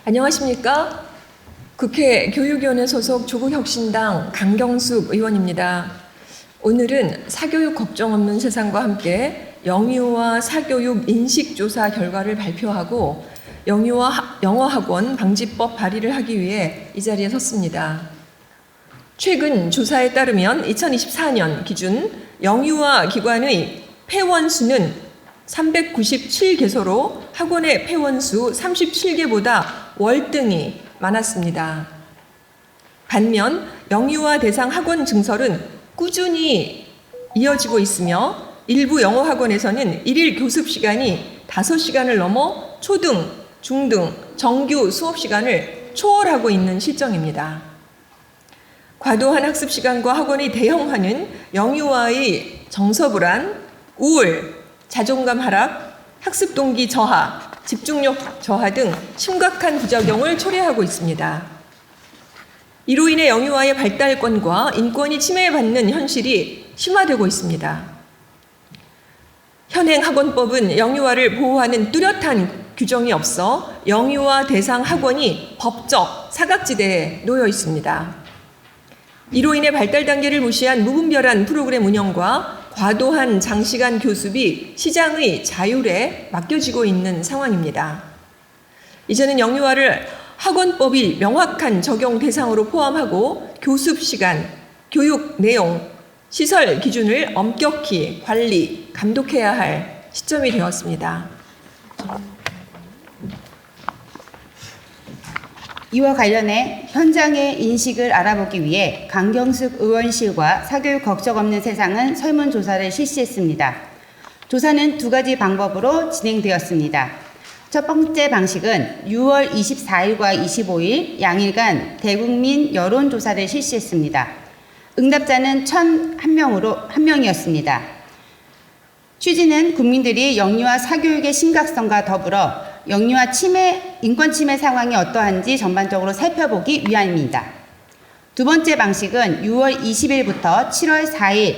안녕하십니까? 국회 교육위원회 소속 조국혁신당 강경숙 의원입니다. 오늘은 사교육 걱정 없는 세상과 함께 영유아 사교육 인식조사 결과를 발표하고 영유아 영어학원 방지법 발의를 하기 위해 이 자리에 섰습니다. 최근 조사에 따르면 2024년 기준 영유아 기관의 폐원 수는 397개소로 학원의 폐원수 37개보다 월등히 많았습니다. 반면 영유아 대상 학원 증설은 꾸준히 이어지고 있으며 일부 영어학원에서는 일일 교습 시간이 5시간을 넘어 초등, 중등, 정규 수업 시간을 초월하고 있는 실정입니다. 과도한 학습 시간과 학원의 대형화는 영유아의 정서불안, 우울, 자존감 하락, 학습 동기 저하, 집중력 저하 등 심각한 부작용을 초래하고 있습니다. 이로 인해 영유아의 발달권과 인권이 침해받는 현실이 심화되고 있습니다. 현행 학원법은 영유아를 보호하는 뚜렷한 규정이 없어 영유아 대상 학원이 법적 사각지대에 놓여 있습니다. 이로 인해 발달 단계를 무시한 무분별한 프로그램 운영과 과도한 장시간 교습이 시장의 자율에 맡겨지고 있는 상황입니다. 이제는 영유아를 학원법이 명확한 적용 대상으로 포함하고 교습 시간, 교육 내용, 시설 기준을 엄격히 관리, 감독해야 할 시점이 되었습니다. 이와 관련해 현장의 인식을 알아보기 위해 강경숙 의원실과 사교육 걱정 없는 세상은 설문조사를 실시했습니다. 조사는 2가지 방법으로 진행되었습니다. 첫 번째 방식은 6월 24일과 25일 양일간 대국민 여론조사를 실시했습니다. 응답자는 1,001명이었습니다. 취지는 국민들이 영유아 사교육의 심각성과 더불어 영유아 인권 침해 상황이 어떠한지 전반적으로 살펴보기 위함입니다. 두 번째 방식은 6월 20일부터 7월 4일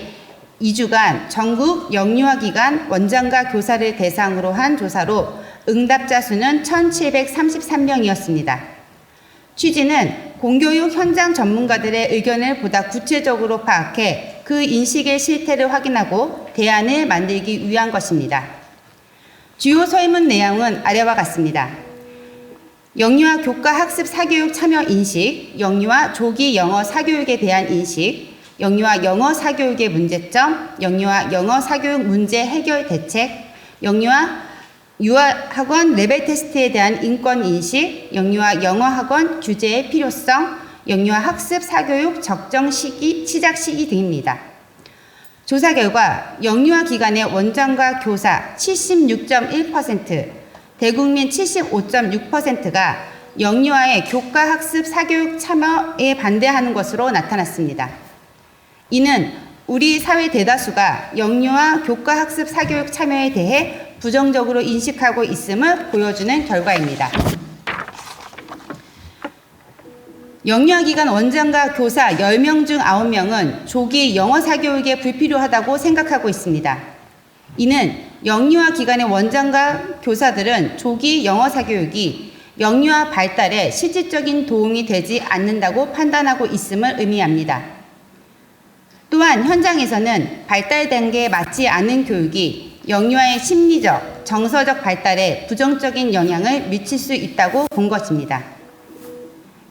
2주간 전국 영유아 기관 원장과 교사를 대상으로 한 조사로 응답자 수는 1,733명이었습니다. 취지는 공교육 현장 전문가들의 의견을 보다 구체적으로 파악해 그 인식의 실태를 확인하고 대안을 만들기 위한 것입니다. 주요 설문 내용은 아래와 같습니다. 영유아 교과 학습 사교육 참여 인식, 영유아 조기 영어 사교육에 대한 인식, 영유아 영어 사교육의 문제점, 영유아 영어 사교육 문제 해결 대책, 영유아 유아학원 레벨 테스트에 대한 인권 인식, 영유아 영어학원 규제의 필요성, 영유아 학습 사교육 적정 시기, 시작 시기 등입니다. 조사 결과 영유아 기관의 원장과 교사 76.1%, 대국민 75.6%가 영유아의 교과 학습 사교육 참여에 반대하는 것으로 나타났습니다. 이는 우리 사회 대다수가 영유아 교과 학습 사교육 참여에 대해 부정적으로 인식하고 있음을 보여주는 결과입니다. 영유아 기관 원장과 교사 10명 중 9명은 조기 영어 사교육에 불필요하다고 생각하고 있습니다. 이는 영유아 기관의 원장과 교사들은 조기 영어 사교육이 영유아 발달에 실질적인 도움이 되지 않는다고 판단하고 있음을 의미합니다. 또한 현장에서는 발달 단계에 맞지 않은 교육이 영유아의 심리적, 정서적 발달에 부정적인 영향을 미칠 수 있다고 본 것입니다.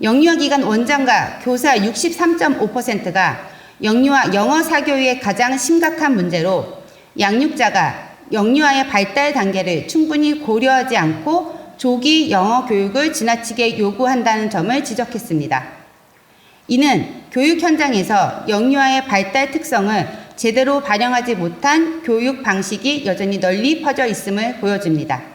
영유아 기관 원장과 교사 63.5%가 영유아 영어 사교육의 가장 심각한 문제로 양육자가 영유아의 발달 단계를 충분히 고려하지 않고 조기 영어 교육을 지나치게 요구한다는 점을 지적했습니다. 이는 교육 현장에서 영유아의 발달 특성을 제대로 반영하지 못한 교육 방식이 여전히 널리 퍼져 있음을 보여줍니다.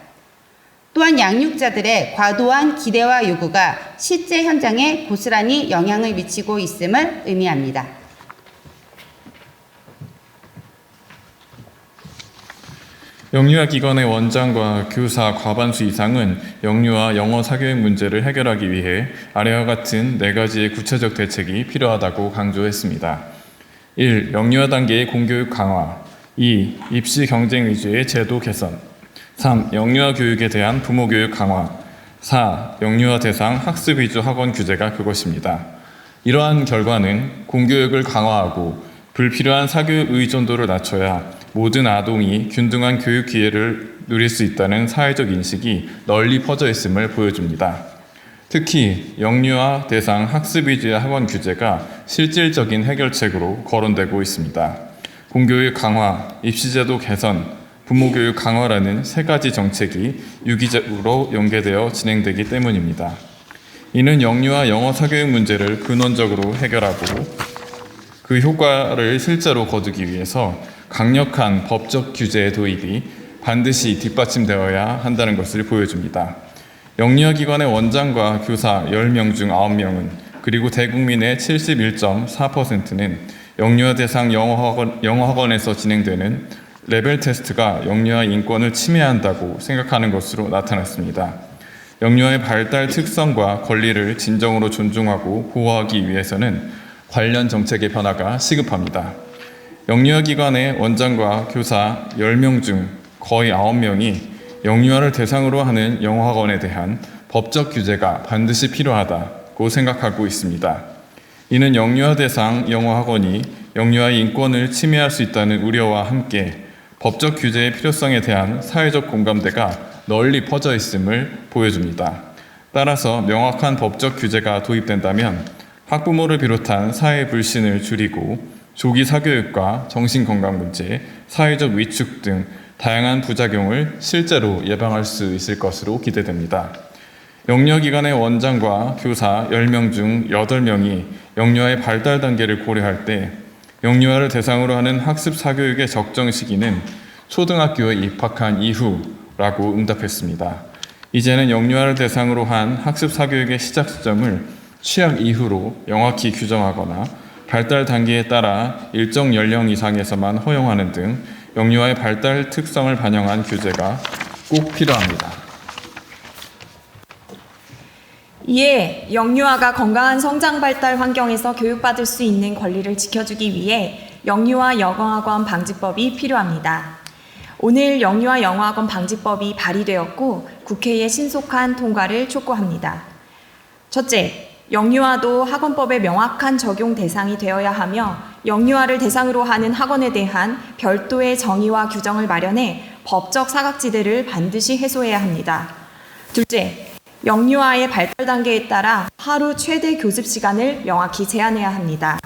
또한 양육자들의 과도한 기대와 요구가 실제 현장에 고스란히 영향을 미치고 있음을 의미합니다. 영유아 기관의 원장과 교사 과반수 이상은 영유아 영어 사교육 문제를 해결하기 위해 아래와 같은 4가지의 구체적 대책이 필요하다고 강조했습니다. 1. 영유아 단계의 공교육 강화. 2. 입시 경쟁 위주의 제도 개선. 3. 영유아 교육에 대한 부모 교육 강화. 4. 영유아 대상 학습 위주 학원 규제가 그것입니다. 이러한 결과는 공교육을 강화하고 불필요한 사교육 의존도를 낮춰야 모든 아동이 균등한 교육 기회를 누릴 수 있다는 사회적 인식이 널리 퍼져 있음을 보여줍니다. 특히 영유아 대상 학습 위주의 학원 규제가 실질적인 해결책으로 거론되고 있습니다. 공교육 강화, 입시제도 개선, 부모교육 강화라는 세 가지 정책이 유기적으로 연계되어 진행되기 때문입니다. 이는 영유아 영어 사교육 문제를 근원적으로 해결하고 그 효과를 실제로 거두기 위해서 강력한 법적 규제의 도입이 반드시 뒷받침되어야 한다는 것을 보여줍니다. 영유아 기관의 원장과 교사 10명 중 9명은 그리고 대국민의 71.4%는 영유아 대상 영어학원에서 진행되는 레벨 테스트가 영유아 인권을 침해한다고 생각하는 것으로 나타났습니다. 영유아의 발달 특성과 권리를 진정으로 존중하고 보호하기 위해서는 관련 정책의 변화가 시급합니다. 영유아 기관의 원장과 교사 10명 중 거의 9명이 영유아를 대상으로 하는 영어학원에 대한 법적 규제가 반드시 필요하다고 생각하고 있습니다. 이는 영유아 대상 영어학원이 영유아의 인권을 침해할 수 있다는 우려와 함께 법적 규제의 필요성에 대한 사회적 공감대가 널리 퍼져 있음을 보여줍니다. 따라서 명확한 법적 규제가 도입된다면 학부모를 비롯한 사회 불신을 줄이고 조기 사교육과 정신건강 문제, 사회적 위축 등 다양한 부작용을 실제로 예방할 수 있을 것으로 기대됩니다. 영유아기관의 원장과 교사 10명 중 8명이 영유아의 발달 단계를 고려할 때 영유아를 대상으로 하는 학습 사교육의 적정 시기는 초등학교에 입학한 이후라고 응답했습니다. 이제는 영유아를 대상으로 한 학습 사교육의 시작 시점을 취학 이후로 명확히 규정하거나 발달 단계에 따라 일정 연령 이상에서만 허용하는 등 영유아의 발달 특성을 반영한 규제가 꼭 필요합니다. 이에 영유아가 건강한 성장 발달 환경에서 교육받을 수 있는 권리를 지켜주기 위해 영유아 영어학원 방지법이 필요합니다. 오늘 영유아 영어학원 방지법이 발의되었고 국회의 신속한 통과를 촉구합니다. 첫째, 영유아도 학원법의 명확한 적용 대상이 되어야 하며 영유아를 대상으로 하는 학원에 대한 별도의 정의와 규정을 마련해 법적 사각지대를 반드시 해소해야 합니다. 둘째, 영유아의 발달 단계에 따라 하루 최대 교습 시간을 명확히 제한해야 합니다.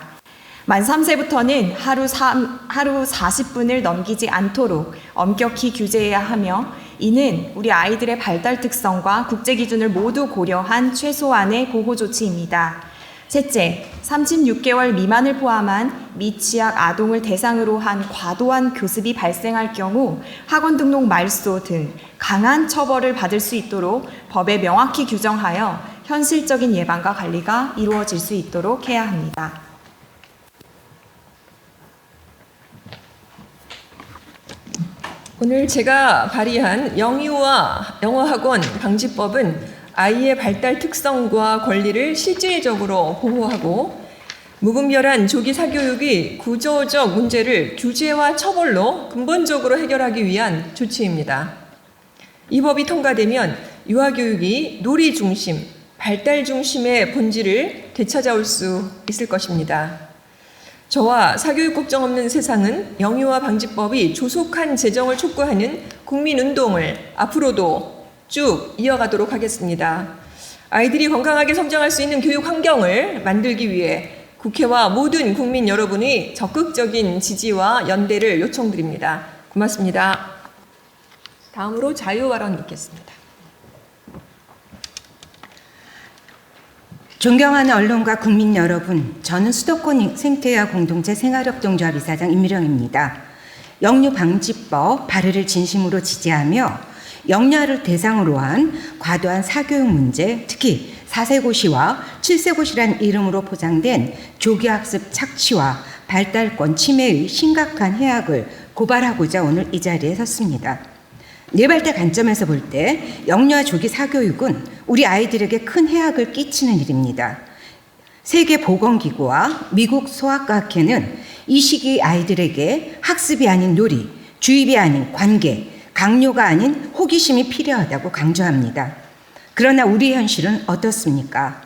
만 3세부터는 하루 40분을 넘기지 않도록 엄격히 규제해야 하며 이는 우리 아이들의 발달 특성과 국제 기준을 모두 고려한 최소한의 보호 조치입니다. 셋째, 36개월 미만을 포함한 미취학 아동을 대상으로 한 과도한 교습이 발생할 경우 학원 등록 말소 등 강한 처벌을 받을 수 있도록 법에 명확히 규정하여 현실적인 예방과 관리가 이루어질 수 있도록 해야 합니다. 오늘 제가 발의한 영유아 영어학원 방지법은 아이의 발달 특성과 권리를 실질적으로 보호하고 무분별한 조기 사교육이 구조적 문제를 규제와 처벌로 근본적으로 해결하기 위한 조치입니다. 이 법이 통과되면 유아교육이 놀이 중심, 발달 중심의 본질을 되찾아올 수 있을 것입니다. 저와 사교육 걱정 없는 세상은 영유아 방지법이 조속한 제정을 촉구하는 국민운동을 앞으로도 쭉 이어가도록 하겠습니다. 아이들이 건강하게 성장할 수 있는 교육 환경을 만들기 위해 국회와 모든 국민 여러분의 적극적인 지지와 연대를 요청드립니다. 고맙습니다. 다음으로 자유 발언 듣겠습니다. 존경하는 언론과 국민 여러분, 저는 수도권 생태화 공동체 생활협동조합 이사장 임미령입니다. 영유방지법 발의를 진심으로 지지하며 영유아를 대상으로 한 과도한 사교육 문제, 특히 4세고시와 7세고시란 이름으로 포장된 조기학습 착취와 발달권 침해의 심각한 해악을 고발하고자 오늘 이 자리에 섰습니다. 뇌발달 관점에서 볼 때 영유아 조기 사교육은 우리 아이들에게 큰 해악을 끼치는 일입니다. 세계보건기구와 미국 소아과학회는 이 시기 아이들에게 학습이 아닌 놀이, 주입이 아닌 관계, 강요가 아닌 호기심이 필요하다고 강조합니다. 그러나 우리 현실은 어떻습니까?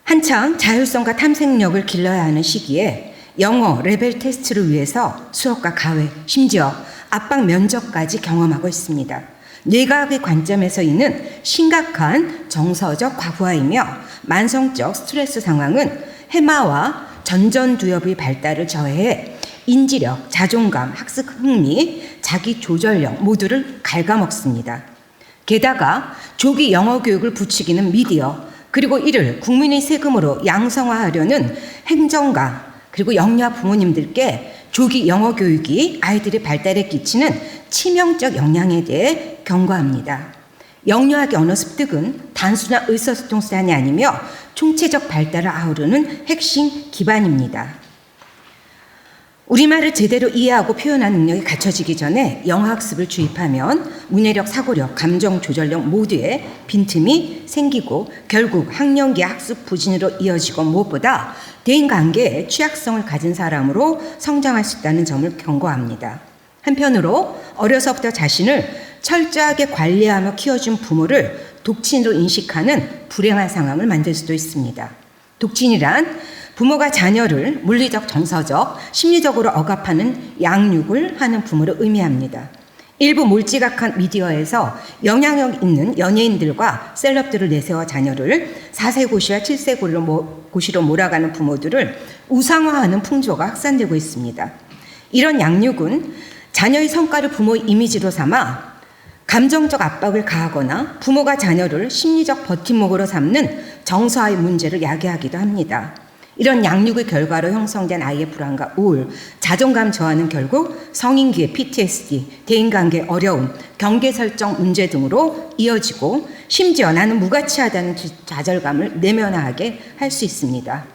한창 자율성과 탐색력을 길러야 하는 시기에 영어 레벨 테스트를 위해서 수업과 가외, 심지어 압박 면접까지 경험하고 있습니다. 뇌과학의 관점에서 이는 심각한 정서적 과부하이며 만성적 스트레스 상황은 해마와 전전두엽의 발달을 저해해 인지력, 자존감, 학습 흥미, 자기 조절력 모두를 갉아먹습니다. 게다가 조기 영어 교육을 부추기는 미디어, 그리고 이를 국민의 세금으로 양성화하려는 행정가, 그리고 영유아 부모님들께 조기 영어 교육이 아이들의 발달에 끼치는 치명적 영향에 대해 경고합니다. 영유아기 언어 습득은 단순한 의사소통 수단이 아니며 총체적 발달을 아우르는 핵심 기반입니다. 우리말을 제대로 이해하고 표현하는 능력이 갖춰지기 전에 영어 학습을 주입하면 문해력, 사고력, 감정 조절력 모두에 빈틈이 생기고 결국 학령기 학습 부진으로 이어지고 무엇보다 대인관계에 취약성을 가진 사람으로 성장할 수 있다는 점을 경고합니다. 한편으로 어려서부터 자신을 철저하게 관리하며 키워준 부모를 독친으로 인식하는 불행한 상황을 만들 수도 있습니다. 독친이란 부모가 자녀를 물리적, 정서적, 심리적으로 억압하는 양육을 하는 부모를 의미합니다. 일부 몰지각한 미디어에서 영향력 있는 연예인들과 셀럽들을 내세워 자녀를 4세 고시와 7세 고시로 몰아가는 부모들을 우상화하는 풍조가 확산되고 있습니다. 이런 양육은 자녀의 성과를 부모의 이미지로 삼아 감정적 압박을 가하거나 부모가 자녀를 심리적 버팀목으로 삼는 정서화의 문제를 야기하기도 합니다. 이런 양육의 결과로 형성된 아이의 불안과 우울, 자존감 저하는 결국 성인기의 PTSD, 대인관계 어려움, 경계 설정 문제 등으로 이어지고 심지어 나는 무가치하다는 좌절감을 내면화하게 할 수 있습니다.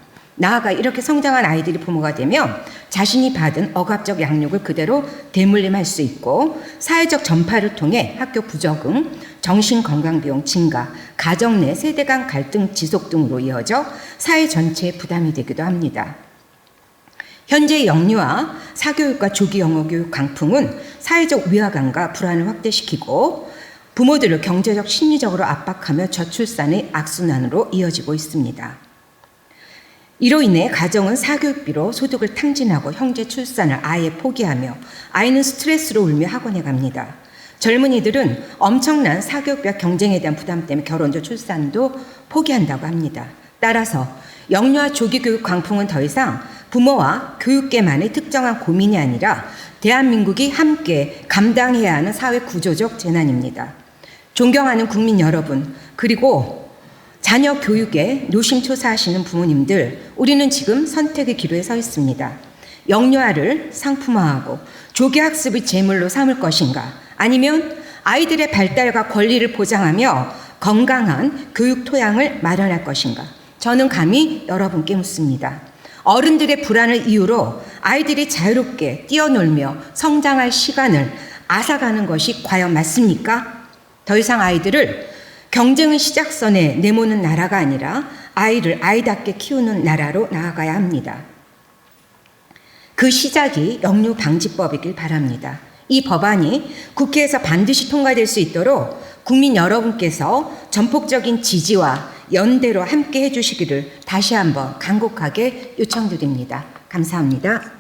나아가 이렇게 성장한 아이들이 부모가 되면 자신이 받은 억압적 양육을 그대로 대물림할 수 있고 사회적 전파를 통해 학교 부적응, 정신건강비용 증가, 가정 내 세대 간 갈등 지속 등으로 이어져 사회 전체에 부담이 되기도 합니다. 현재 영유아 사교육과 조기 영어교육 강풍은 사회적 위화감과 불안을 확대시키고 부모들을 경제적, 심리적으로 압박하며 저출산의 악순환으로 이어지고 있습니다. 이로 인해 가정은 사교육비로 소득을 탕진하고 형제 출산을 아예 포기하며 아이는 스트레스로 울며 학원에 갑니다. 젊은이들은 엄청난 사교육비와 경쟁에 대한 부담 때문에 결혼도 출산도 포기한다고 합니다. 따라서 영유아 조기 교육 광풍은 더 이상 부모와 교육계만의 특정한 고민이 아니라 대한민국이 함께 감당해야 하는 사회 구조적 재난입니다. 존경하는 국민 여러분, 그리고 자녀 교육에 노심초사하시는 부모님들, 우리는 지금 선택의 기로에 서 있습니다. 영유아를 상품화하고 조기 학습의 제물로 삼을 것인가, 아니면 아이들의 발달과 권리를 보장하며 건강한 교육 토양을 마련할 것인가. 저는 감히 여러분께 묻습니다. 어른들의 불안을 이유로 아이들이 자유롭게 뛰어놀며 성장할 시간을 앗아가는 것이 과연 맞습니까? 더 이상 아이들을 경쟁의 시작선에 내모는 나라가 아니라 아이를 아이답게 키우는 나라로 나아가야 합니다. 그 시작이 영유방지법이길 바랍니다. 이 법안이 국회에서 반드시 통과될 수 있도록 국민 여러분께서 전폭적인 지지와 연대로 함께 해주시기를 다시 한번 간곡하게 요청드립니다. 감사합니다.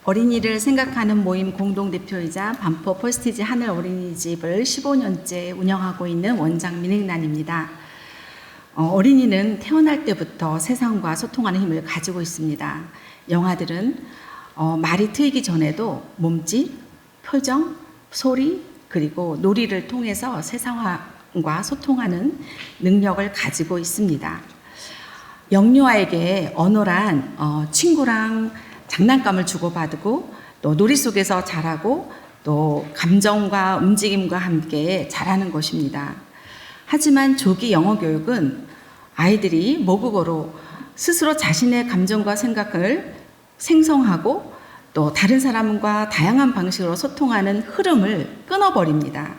어린이를 생각하는 모임 공동대표이자 반포 퍼스티지 하늘 어린이집을 15년째 운영하고 있는 원장 민행란입니다. 어린이는 태어날 때부터 세상과 소통하는 힘을 가지고 있습니다. 영아들은 말이 트이기 전에도 몸짓, 표정, 소리, 그리고 놀이를 통해서 세상과 소통하는 능력을 가지고 있습니다. 영유아에게 언어란 친구랑 장난감을 주고받고 또 놀이 속에서 자라고 또 감정과 움직임과 함께 자라는 것입니다. 하지만 조기 영어 교육은 아이들이 모국어로 스스로 자신의 감정과 생각을 생성하고 또 다른 사람과 다양한 방식으로 소통하는 흐름을 끊어버립니다.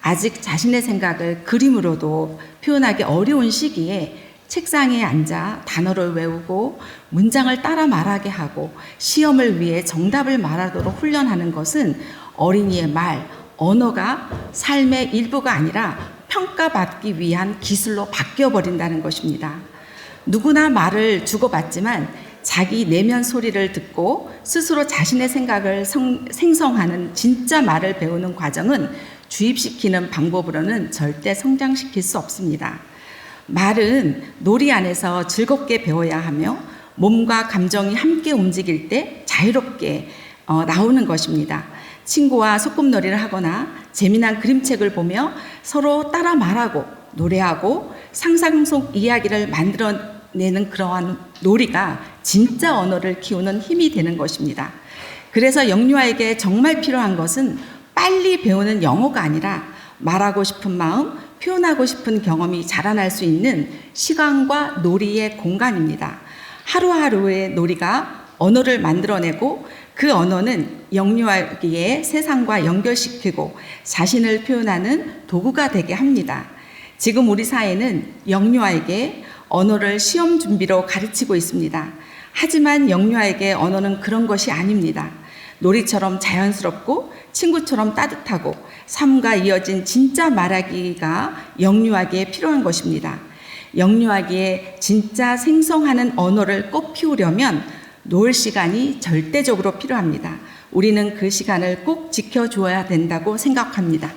아직 자신의 생각을 그림으로도 표현하기 어려운 시기에 책상에 앉아 단어를 외우고 문장을 따라 말하게 하고 시험을 위해 정답을 말하도록 훈련하는 것은 어린이의 말, 언어가 삶의 일부가 아니라 평가받기 위한 기술로 바뀌어버린다는 것입니다. 누구나 말을 주고받지만 자기 내면 소리를 듣고 스스로 자신의 생각을 생성하는 진짜 말을 배우는 과정은 주입시키는 방법으로는 절대 성장시킬 수 없습니다. 말은 놀이 안에서 즐겁게 배워야 하며 몸과 감정이 함께 움직일 때 자유롭게 나오는 것입니다. 친구와 소꿉놀이를 하거나 재미난 그림책을 보며 서로 따라 말하고 노래하고 상상 속 이야기를 만들어내는 그러한 놀이가 진짜 언어를 키우는 힘이 되는 것입니다. 그래서 영유아에게 정말 필요한 것은 빨리 배우는 영어가 아니라 말하고 싶은 마음, 표현하고 싶은 경험이 자라날 수 있는 시간과 놀이의 공간입니다. 하루하루의 놀이가 언어를 만들어내고 그 언어는 영유아기의 세상과 연결시키고 자신을 표현하는 도구가 되게 합니다. 지금 우리 사회는 영유아에게 언어를 시험 준비로 가르치고 있습니다. 하지만 영유아에게 언어는 그런 것이 아닙니다. 놀이처럼 자연스럽고 친구처럼 따뜻하고 삶과 이어진 진짜 말하기가 영유아기에 필요한 것입니다. 영유아기에 진짜 생성하는 언어를 꼭 피우려면 놀 시간이 절대적으로 필요합니다. 우리는 그 시간을 꼭 지켜줘야 된다고 생각합니다.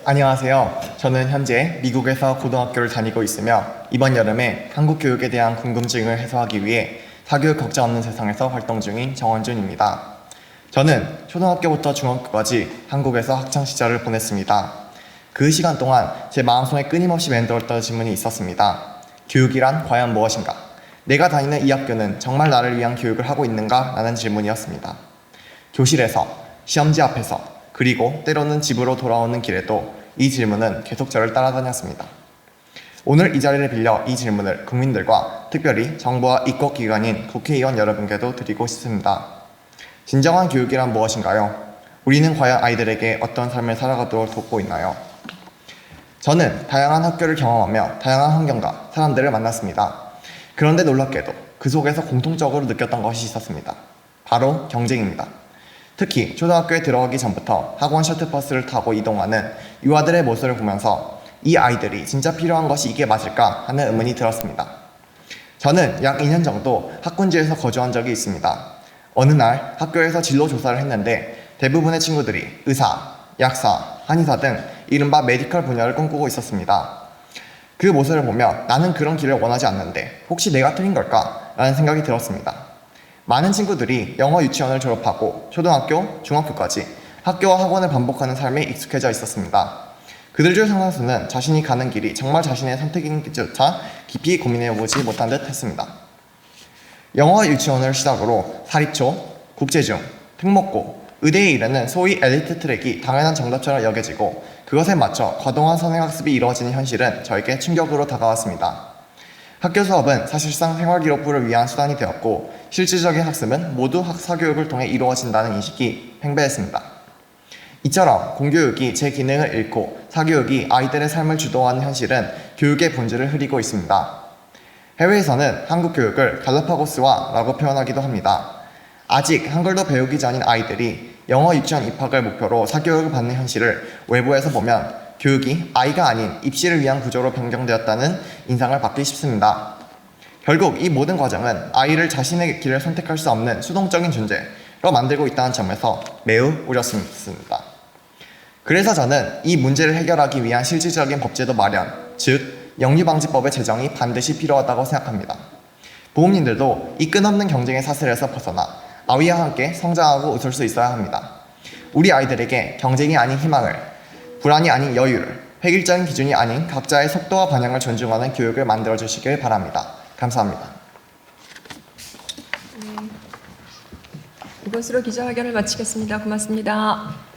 안녕하세요. 저는 현재 미국에서 고등학교를 다니고 있으며 이번 여름에 한국 교육에 대한 궁금증을 해소하기 위해 사교육 걱정 없는 세상에서 활동 중인 정원준입니다. 저는 초등학교부터 중학교까지 한국에서 학창시절을 보냈습니다. 그 시간 동안 제 마음속에 끊임없이 맴돌았던 질문이 있었습니다. 교육이란 과연 무엇인가? 내가 다니는 이 학교는 정말 나를 위한 교육을 하고 있는가? 라는 질문이었습니다. 교실에서, 시험지 앞에서, 그리고 때로는 집으로 돌아오는 길에도 이 질문은 계속 저를 따라다녔습니다. 오늘 이 자리를 빌려 이 질문을 국민들과 특별히 정부와 입법기관인 국회의원 여러분께도 드리고 싶습니다. 진정한 교육이란 무엇인가요? 우리는 과연 아이들에게 어떤 삶을 살아가도록 돕고 있나요? 저는 다양한 학교를 경험하며 다양한 환경과 사람들을 만났습니다. 그런데 놀랍게도 그 속에서 공통적으로 느꼈던 것이 있었습니다. 바로 경쟁입니다. 특히 초등학교에 들어가기 전부터 학원 셔틀버스를 타고 이동하는 유아들의 모습을 보면서 이 아이들이 진짜 필요한 것이 이게 맞을까 하는 의문이 들었습니다. 저는 약 2년 정도 학군지에서 거주한 적이 있습니다. 어느 날 학교에서 진로 조사를 했는데 대부분의 친구들이 의사, 약사, 한의사 등 이른바 메디컬 분야를 꿈꾸고 있었습니다. 그 모습을 보며 나는 그런 길을 원하지 않는데 혹시 내가 틀린 걸까? 라는 생각이 들었습니다. 많은 친구들이 영어 유치원을 졸업하고 초등학교, 중학교까지 학교와 학원을 반복하는 삶에 익숙해져 있었습니다. 그들 중 상당수는 자신이 가는 길이 정말 자신의 선택인지조차 깊이 고민해보지 못한 듯 했습니다. 영어 유치원을 시작으로 사립초, 국제중, 특목고, 의대에 이르는 소위 엘리트 트랙이 당연한 정답처럼 여겨지고 그것에 맞춰 과도한 선행학습이 이루어지는 현실은 저에게 충격으로 다가왔습니다. 학교 수업은 사실상 생활기록부를 위한 수단이 되었고 실질적인 학습은 모두 사교육을 통해 이루어진다는 인식이 팽배했습니다. 이처럼 공교육이 제 기능을 잃고 사교육이 아이들의 삶을 주도하는 현실은 교육의 본질을 흐리고 있습니다. 해외에서는 한국 교육을 갈라파고스화 라고 표현하기도 합니다. 아직 한글도 배우기 전인 아이들이 영어 유치원 입학을 목표로 사교육을 받는 현실을 외부에서 보면 교육이 아이가 아닌 입시를 위한 구조로 변경되었다는 인상을 받기 쉽습니다. 결국 이 모든 과정은 아이를 자신의 길을 선택할 수 없는 수동적인 존재로 만들고 있다는 점에서 매우 우려스럽습니다. 그래서 저는 이 문제를 해결하기 위한 실질적인 법제도 마련, 즉 영유방지법의 제정이 반드시 필요하다고 생각합니다. 부모님들도 이 끝없는 경쟁의 사슬에서 벗어나 아이와 함께 성장하고 웃을 수 있어야 합니다. 우리 아이들에게 경쟁이 아닌 희망을, 불안이 아닌 여유를, 획일적인 기준이 아닌 각자의 속도와 방향을 존중하는 교육을 만들어주시길 바랍니다. 감사합니다. 이것으로 기자회견을 마치겠습니다. 고맙습니다.